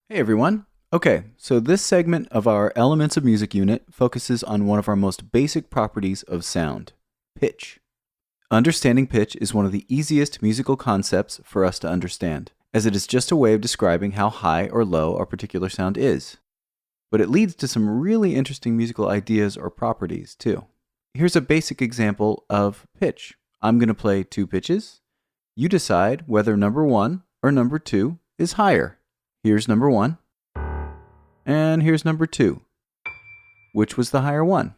Hey everyone. Okay, so this segment of our Elements of Music unit focuses on one of our most basic properties of sound, pitch. Understanding pitch is one of the easiest musical concepts for us to understand, as it is just a way of describing how high or low a particular sound is. But it leads to some really interesting musical ideas or properties too. Here's a basic example of pitch. I'm going to play two pitches. You decide whether number 1 or number 2 is higher. Here's number 1, and here's number 2. Which was the higher one?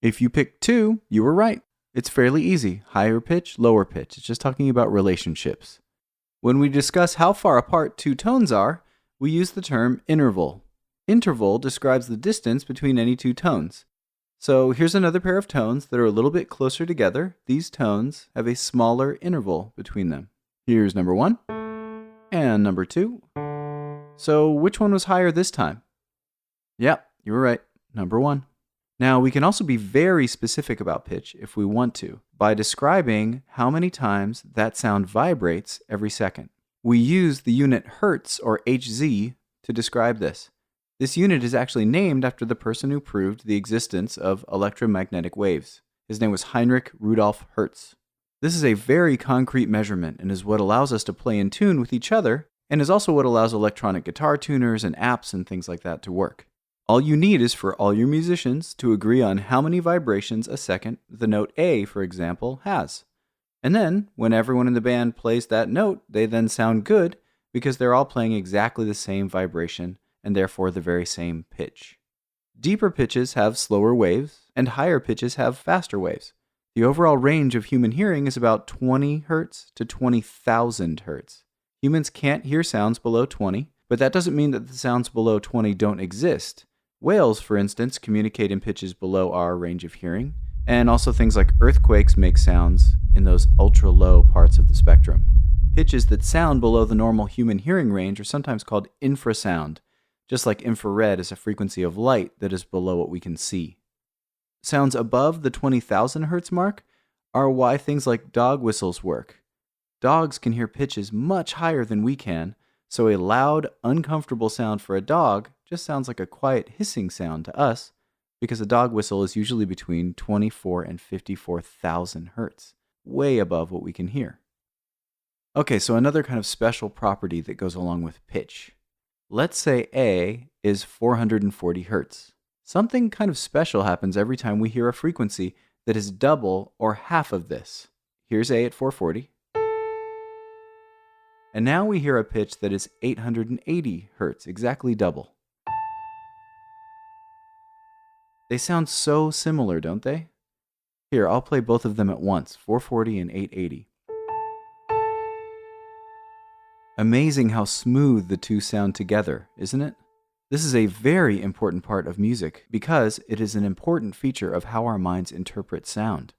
If you picked 2, you were right. It's fairly easy. Higher pitch, lower pitch. It's just talking about relationships. When we discuss how far apart two tones are, we use the term interval. Interval describes the distance between any two tones. So here's another pair of tones that are a little bit closer together. These tones have a smaller interval between them. Here's number 1 and number 2. So which one was higher this time? Yep, you were right. Number 1. Now, we can also be very specific about pitch if we want to, by describing how many times that sound vibrates every second. We use the unit Hertz, or Hz, to describe this. This unit is actually named after the person who proved the existence of electromagnetic waves. His name was Heinrich Rudolf Hertz. This is a very concrete measurement and is what allows us to play in tune with each other, and is also what allows electronic guitar tuners and apps and things like that to work. All you need is for all your musicians to agree on how many vibrations a second the note A, for example, has. And then, when everyone in the band plays that note, they then sound good because they're all playing exactly the same vibration and therefore the very same pitch. Deeper pitches have slower waves, and higher pitches have faster waves. The overall range of human hearing is about 20 Hz to 20,000 Hz. Humans can't hear sounds below 20, but that doesn't mean that the sounds below 20 don't exist. Whales, for instance, communicate in pitches below our range of hearing, and also things like earthquakes make sounds in those ultra-low parts of the spectrum. Pitches that sound below the normal human hearing range are sometimes called infrasound, just like infrared is a frequency of light that is below what we can see. Sounds above the 20,000 Hz mark are why things like dog whistles work. Dogs can hear pitches much higher than we can, so a loud, uncomfortable sound for a dog just sounds like a quiet hissing sound to us, because a dog whistle is usually between 24 and 54,000 Hz, way above what we can hear. Okay, so another kind of special property that goes along with pitch. Let's say A is 440 Hz. Something kind of special happens every time we hear a frequency that is double or half of this. Here's A at 440. And now we hear a pitch that is 880 Hz, exactly double. They sound so similar, don't they? Here, I'll play both of them at once, 440 and 880. Amazing how smooth the two sound together, isn't it? This is a very important part of music because it is an important feature of how our minds interpret sound.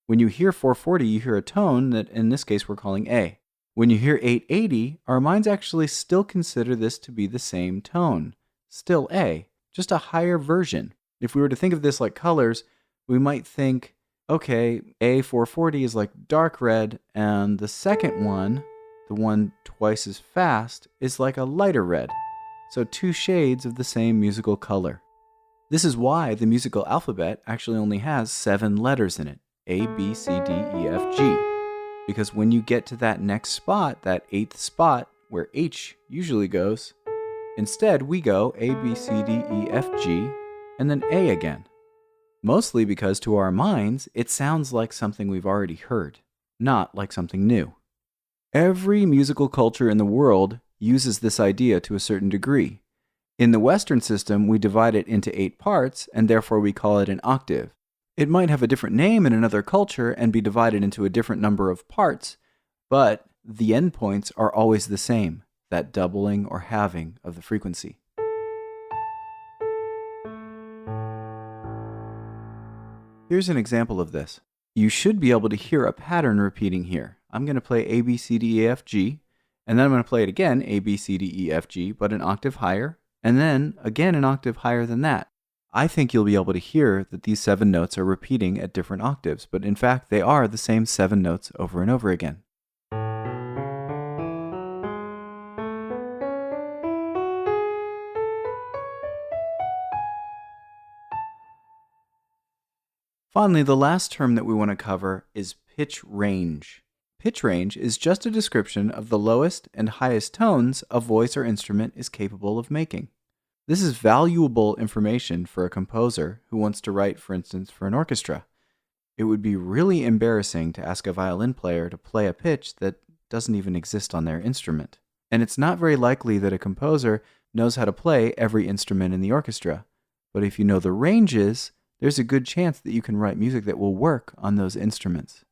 When you hear 440, you hear a tone that in this case we're calling A. When you hear 880, our minds actually still consider this to be the same tone, still A, just a higher version. If we were to think of this like colors, we might think, okay, A440 is like dark red, and the second one, the one twice as fast, is like a lighter red. So two shades of the same musical color. This is why the musical alphabet actually only has 7 letters in it, A, B, C, D, E, F, G. Because when you get to that next spot, that 8th spot, where H usually goes, instead we go A, B, C, D, E, F, G, and then A again. Mostly because to our minds, it sounds like something we've already heard, not like something new. Every musical culture in the world uses this idea to a certain degree. In the Western system, we divide it into 8 parts, and therefore we call it an octave. It might have a different name in another culture and be divided into a different number of parts, but the endpoints are always the same, that doubling or halving of the frequency. Here's an example of this. You should be able to hear a pattern repeating here. I'm going to play A, B, C, D, E, F, G, and then I'm going to play it again, A, B, C, D, E, F, G, but an octave higher, and then again an octave higher than that. I think you'll be able to hear that these 7 notes are repeating at different octaves, but in fact they are the same 7 notes over and over again. Finally, the last term that we want to cover is pitch range. Pitch range is just a description of the lowest and highest tones a voice or instrument is capable of making. This is valuable information for a composer who wants to write, for instance, for an orchestra. It would be really embarrassing to ask a violin player to play a pitch that doesn't even exist on their instrument. And it's not very likely that a composer knows how to play every instrument in the orchestra. But if you know the ranges, there's a good chance that you can write music that will work on those instruments.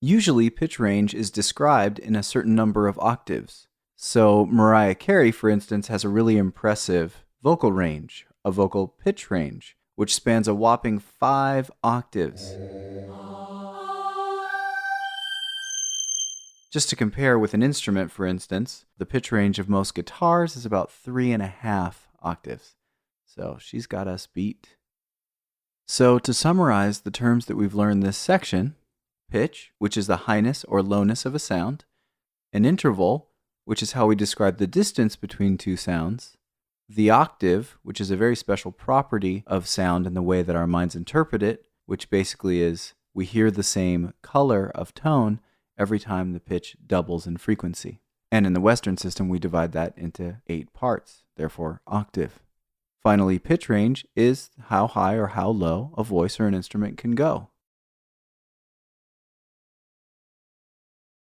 Usually, pitch range is described in a certain number of octaves. So Mariah Carey, for instance, has a really impressive vocal range, a vocal pitch range, which spans a whopping 5 octaves. Just to compare with an instrument, for instance, the pitch range of most guitars is about 3.5 octaves. So she's got us beat. So to summarize the terms that we've learned this section, pitch, which is the highness or lowness of a sound, an interval, which is how we describe the distance between two sounds, the octave, which is a very special property of sound in the way that our minds interpret it, which basically is we hear the same color of tone every time the pitch doubles in frequency. And in the Western system, we divide that into 8 parts, therefore octave. Finally, pitch range is how high or how low a voice or an instrument can go.